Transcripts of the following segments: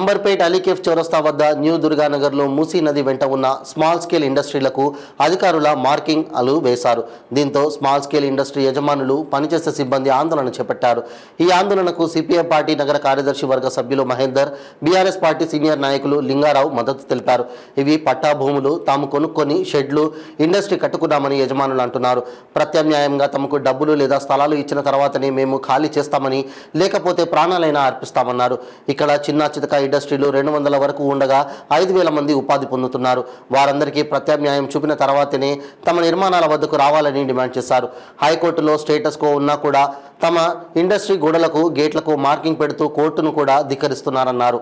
అంబర్పేట్ అలీకేఫ్ చౌరస్తా వద్ద న్యూ దుర్గానగర్లో మూసీ నది వెంట ఉన్న స్మాల్ స్కేల్ ఇండస్ట్రీలకు అధికారుల మార్కింగ్లు వేశారు. దీంతో స్మాల్ స్కేల్ ఇండస్ట్రీ యజమానులు, పనిచేసే సిబ్బంది ఆందోళన చేపట్టారు. ఈ ఆందోళనకు సిపిఎం పార్టీ నగర కార్యదర్శి వర్గ సభ్యులు మహేందర్, బీఆర్ఎస్ పార్టీ సీనియర్ నాయకులు లింగారావు మద్దతు తెలిపారు. ఇవి పట్టా భూములు, తాము కొనుక్కొని షెడ్లు, ఇండస్ట్రీ కట్టుకున్నామని యజమానులు అంటున్నారు. ప్రత్యామ్నాయంగా తమకు డబ్బులు లేదా స్థలాలు ఇచ్చిన తర్వాతనే మేము ఖాళీ చేస్తామని, లేకపోతే ప్రాణాలైనా అర్పిస్తామన్నారు. ఇక్కడ చిన్న చితక ఇండస్ట్రీలు 200 వరకు ఉండగా 5,000 మంది ఉపాధి పొందుతున్నారు. వారందరికీ ప్రత్యామ్నాయం చూపిన తర్వాతనే తమ నిర్మాణాల వద్దకు రావాలని డిమాండ్ చేశారు. హైకోర్టులో స్టేటస్ కో ఉన్నా కూడా తమ ఇండస్ట్రీ గోడలకు, గేట్లకు మార్కింగ్ పెడుతూ కోర్టును కూడా ధిక్కరిస్తున్నారన్నారు.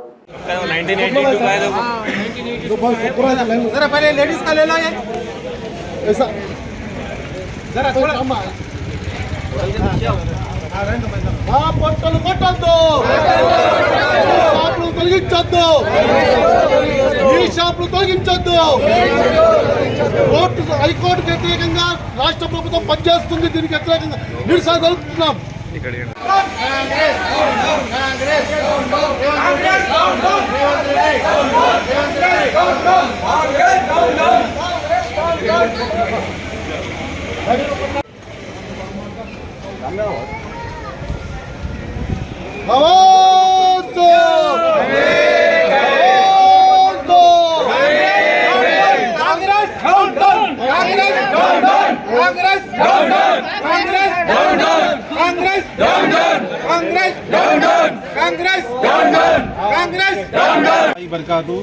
పొట్టలు కొట్టద్దు, షాపులు తొలగించొద్దు, ఈ షాపులు తొలగించొద్దు. హైకోర్టుకు వ్యతిరేకంగా రాష్ట్ర ప్రభుత్వం పనిచేస్తుంది. దీనికి వ్యతిరేకంగా నిరసన జరుపుతున్నాం. बरकातू।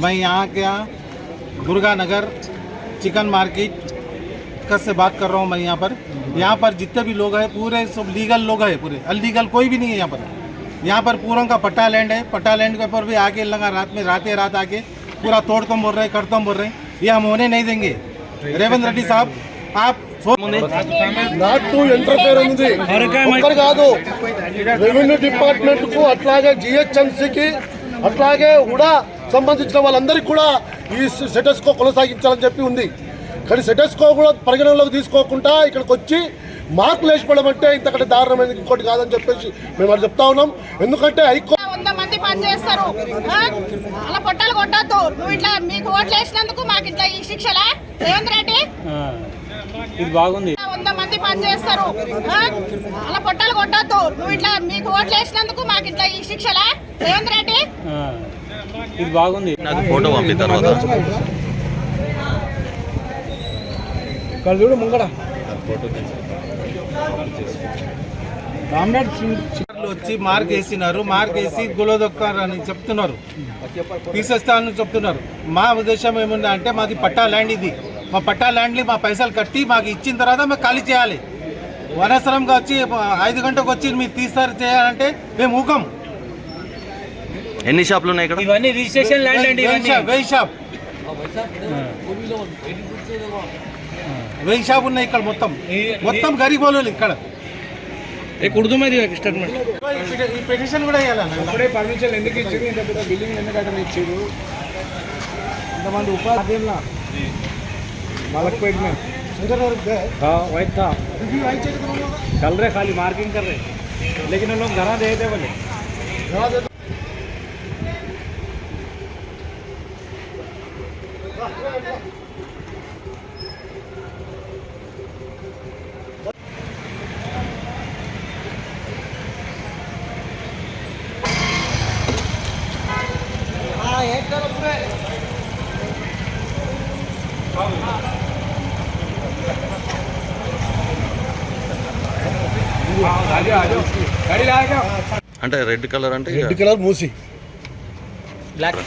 मैं यहाँ क्या दुर्गा नगर चिकन मार्केट से बात कर रहा हूँ। मैं यहाँ पर जितने भी लोग हैं पूरे सब लीगल लोग हैं, पूरे अनलीगल कोई भी नहीं है। यहाँ पर पूरों का पट्टा लैंड है। पट्टा लैंड के ऊपर भी आके लगा रात आके पूरा तोड़ तुम बोल रहे हैं, कर तुम बोल रहे हैं। ये हम होने नहीं देंगे। रेवंत रेड्डी साहब आप రెవెన్యూ డిపార్ట్మెంట్ కు అట్లాగే జిహెచ్ఎంసీ కి అట్లాగే కూడా సంబంధించిన వాళ్ళందరికీ కూడా ఈ స్టేటస్ కో కొనసాగించాలని చెప్పి ఉంది. కానీ స్టేటస్ కో కూడా పరిగణనలోకి తీసుకోకుండా ఇక్కడికి వచ్చి మార్కులు వేసిపోవడం అంటే ఇంతకంటే దారుణమైనది ఇంకోటి కాదని చెప్పేసి మేము అది చెప్తా ఉన్నాం. ఎందుకంటే 100 మంది పని చేస్తారు, అలా పొట్టాలు కొట్టద్దు. నువ్వు ఇట్లా మీకు ఓట్లు వేసినందుకు మాకు ఇట్లా ఈ శిక్షలా? రేవంత్ రెడ్డి ఇది బాగుంది. 100 మంది పని చేస్తారు, అలా పొట్టాలు కొట్టద్దు. నువ్వు ఇట్లా మీకు ఓట్లు వేసినందుకు మాకు ఇట్లా ఈ శిక్షలా? రేవంత్ రెడ్డి ఇది బాగుంది. నాకు ఫోటో పంపిన తర్వాత ముంగడ వచ్చి మార్క్ వేసినారు. మార్క్ వేసి గులదొక్కారని చెప్తున్నారు, తీసేస్తానని చెప్తున్నారు. మా ఉద్దేశం ఏముంది అంటే మాది పట్టా ల్యాండ్, ఇది మా పట్టా ల్యాండ్ని మా పైసలు కట్టి మాకు ఇచ్చిన తర్వాత మేము ఖాళీ చేయాలి. అనవసరంగా వచ్చి 5 గంటలకు వచ్చి మీరు తీస్తారు చేయాలంటే మేము ఊకం. ఎన్ని షాపులు ఉన్నాయి ఇక్కడ? ఇవన్నీ రిజిస్ట్రేషన్ ల్యాండ్ అండి. వెయ్యి షాప్ ఉన్నాయి ఇక్కడ. మొత్తం గరీబ్ వాళ్ళు ఇక్కడ. కుర్దు మరి స్టేట్మెంట్ ఈ పిటిషన్ కూడా ఇవ్వాలి. అప్పుడే పర్మిషన్ ఎందుకు ఇచ్చారు? ఇంత పెద్ద బిల్డింగ్ ఎందుకంటే ఇచ్చారు? ఇంతమంది ఉపాధి मलकपेट में हाँ वाइट था, चल रहे खाली मार्किंग कर रहे, लेकिन उन लोग घरा दे थे बोले। हाँ एक तरफ में అంటే రెడ్ కలర్ అంటే రెడ్ కలర్ మూసి బ్లాక్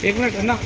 एक मिनट है ना।